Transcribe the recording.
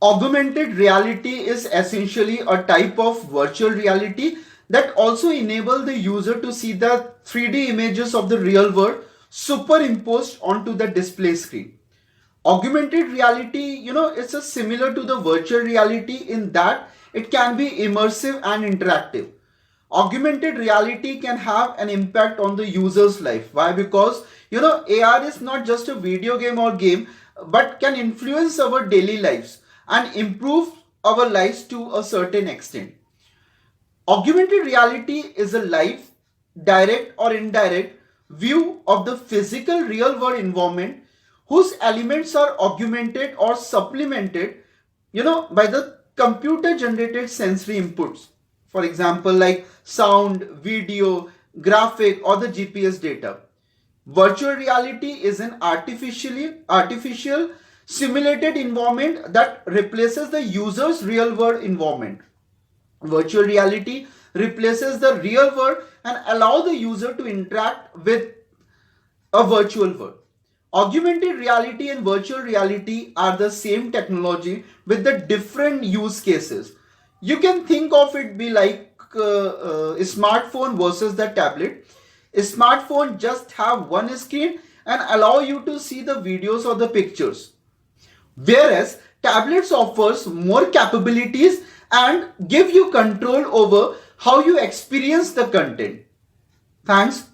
Augmented reality is essentially a type of virtual reality that also enable the user to see the 3D images of the real world superimposed onto the display screen. Augmented reality, it's a similar to the virtual reality in that it can be immersive and interactive. Augmented reality can have an impact on the user's life. Why? Because AR is not just a video game or game, but can influence our daily lives and improve our lives to a certain extent. Augmented reality is a live, direct or indirect view of the physical real world environment whose elements are augmented or supplemented, by the computer generated sensory inputs. For example, like sound, video, graphic or the GPS data. Virtual reality is an artificial simulated environment that replaces the user's real world environment. Virtual reality replaces the real world and allow the user to interact with a virtual world. Augmented reality and virtual reality are the same technology with the different use cases. You can think of it be like a smartphone versus the tablet. A smartphone just have one screen and allow you to see the videos or the pictures, whereas tablets offers more capabilities and give you control over how you experience the content. Thanks.